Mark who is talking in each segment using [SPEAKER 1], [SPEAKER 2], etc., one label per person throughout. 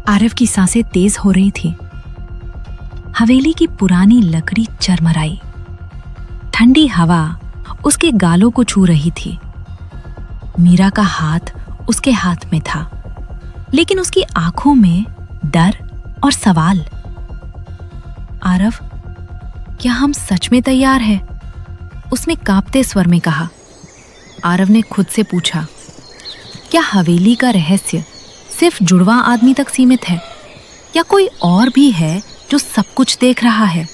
[SPEAKER 1] आरव की सांसें तेज हो रही थी। हवेली की पुरानी लकड़ी चरमराई, ठंडी हवा उसके गालों को छू रही थी। मीरा का हाथ उसके हाथ में था, लेकिन उसकी आंखों में डर और सवाल। आरव, क्या हम सच में तैयार हैं? उसने कांपते स्वर में कहा। आरव ने खुद से पूछा, क्या हवेली का रहस्य सिर्फ जुड़वा आदमी तक सीमित है, या कोई और भी है जो सब कुछ देख रहा है?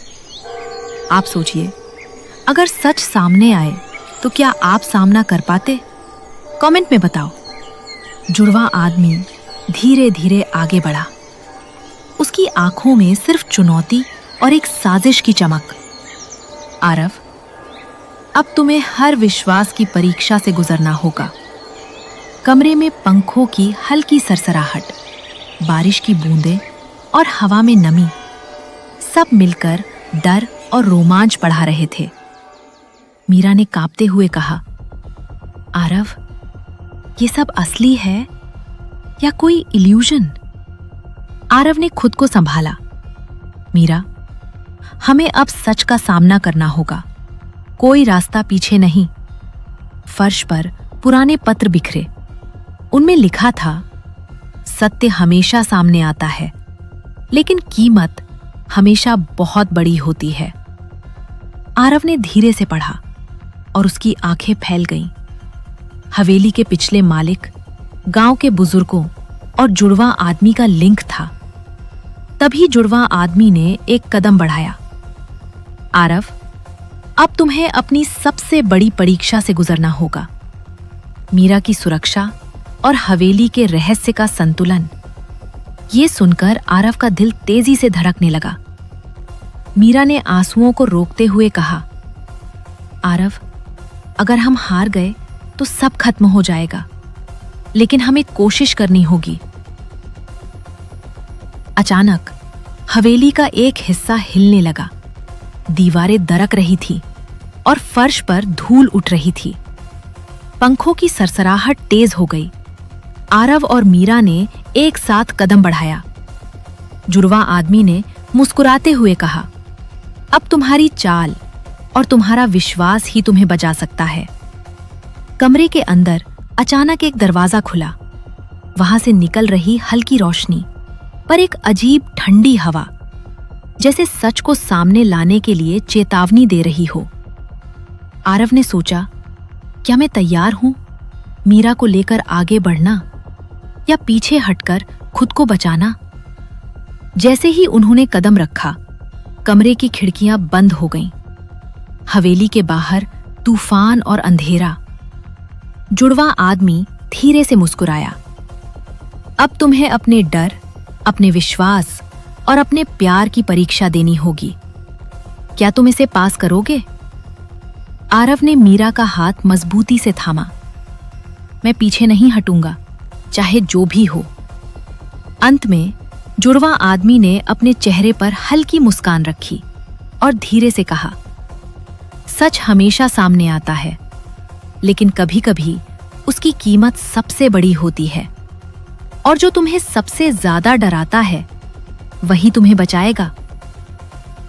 [SPEAKER 1] आप सोचिए, अगर सच सामने आए तो क्या आप सामना कर पाते? कमेंट में बताओ। जुड़वा आदमी धीरे धीरे आगे बढ़ा। उसकी आंखों में सिर्फ चुनौती और एक साजिश की चमक। आरव, अब तुम्हें हर विश्वास की परीक्षा से गुजरना होगा। कमरे में पंखों की हल्की सरसराहट, बारिश की बूंदें और हवा में नमी, सब मिलकर डर और रोमांच बढ़ा रहे थे। मीरा ने कांपते हुए कहा, आरव, ये सब असली है या कोई इल्यूजन? आरव ने खुद को संभाला। मीरा, हमें अब सच का सामना करना होगा। कोई रास्ता पीछे नहीं। फर्श पर पुराने पत्र बिखरे। उनमें लिखा था, सत्य हमेशा सामने आता है, लेकिन कीमत हमेशा बहुत बड़ी होती है। आरव ने धीरे से पढ़ा और उसकी आंखें फैल गईं। हवेली के पिछले मालिक, गांव के बुजुर्गों और जुड़वा आदमी का लिंक था। तभी जुड़वा आदमी ने एक कदम बढ़ाया। आरव, अब तुम्हें अपनी सबसे बड़ी परीक्षा से गुजरना होगा। मीरा की सुरक्षा और हवेली के रहस्य का संतुलन। ये सुनकर आरव का दिल तेजी से धड़कने लगा। मीरा ने आंसुओं को रोकते हुए कहा, आरव, अगर हम हार गए तो सब खत्म हो जाएगा, लेकिन हमें कोशिश करनी होगी। अचानक हवेली का एक हिस्सा हिलने लगा। दीवारें दरक रही थी और फर्श पर धूल उठ रही थी। पंखों की सरसराहट तेज हो गई। आरव और मीरा ने एक साथ कदम बढ़ाया। जुड़वा आदमी ने मुस्कुराते हुए कहा, अब तुम्हारी चाल और तुम्हारा विश्वास ही तुम्हें बचा सकता है। कमरे के अंदर अचानक एक दरवाजा खुला। वहां से निकल रही हल्की रोशनी, पर एक अजीब ठंडी हवा, जैसे सच को सामने लाने के लिए चेतावनी दे रही हो। आरव ने सोचा, क्या मैं तैयार हूं मीरा को लेकर आगे बढ़ना, या पीछे हटकर खुद को बचाना? जैसे ही उन्होंने कदम रखा, कमरे की खिड़कियां बंद हो गईं। हवेली के बाहर तूफान और अंधेरा। जुड़वा आदमी धीरे से मुस्कुराया। अब तुम्हें अपने डर, अपने विश्वास और अपने प्यार की परीक्षा देनी होगी। क्या तुम इसे पास करोगे? आरव ने मीरा का हाथ मजबूती से थामा। मैं पीछे नहीं हटूंगा, चाहे जो भी हो। अंत में जुड़वा आदमी ने अपने चेहरे पर हल्की मुस्कान रखी और धीरे से कहा, सच हमेशा सामने आता है, लेकिन कभी-कभी उसकी कीमत सबसे बड़ी होती है, और जो तुम्हें सबसे ज्यादा डराता है वही तुम्हें बचाएगा।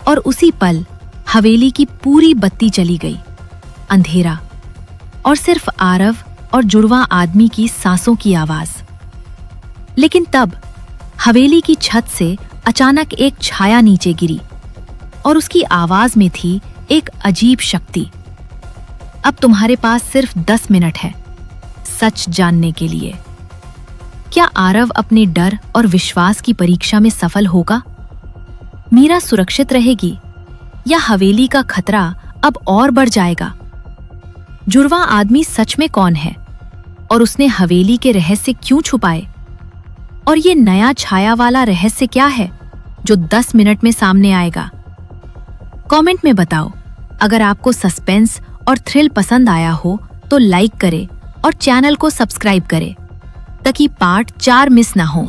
[SPEAKER 1] और उसी पल हवेली की पूरी बत्ती चली गई। अंधेरा और सिर्फ आरव और जुड़वा आदमी की सांसों की आवाज। लेकिन तब हवेली की छत से अचानक एक छाया नीचे गिरी, और उसकी आवाज में थी एक अजीब शक्ति। अब तुम्हारे पास सिर्फ 10 मिनट है सच जानने के लिए। क्या आरव अपने डर और विश्वास की परीक्षा में सफल होगा? मीरा सुरक्षित रहेगी, या हवेली का खतरा अब और बढ़ जाएगा? जुड़वा आदमी सच में कौन है, और उसने हवेली के रहस्य क्यों छुपाए? और ये नया छाया वाला रहस्य क्या है जो 10 मिनट में सामने आएगा? कमेंट में बताओ। अगर आपको सस्पेंस और थ्रिल पसंद आया हो तो लाइक करें और चैनल को सब्सक्राइब करें ताकि पार्ट 4 मिस ना हो।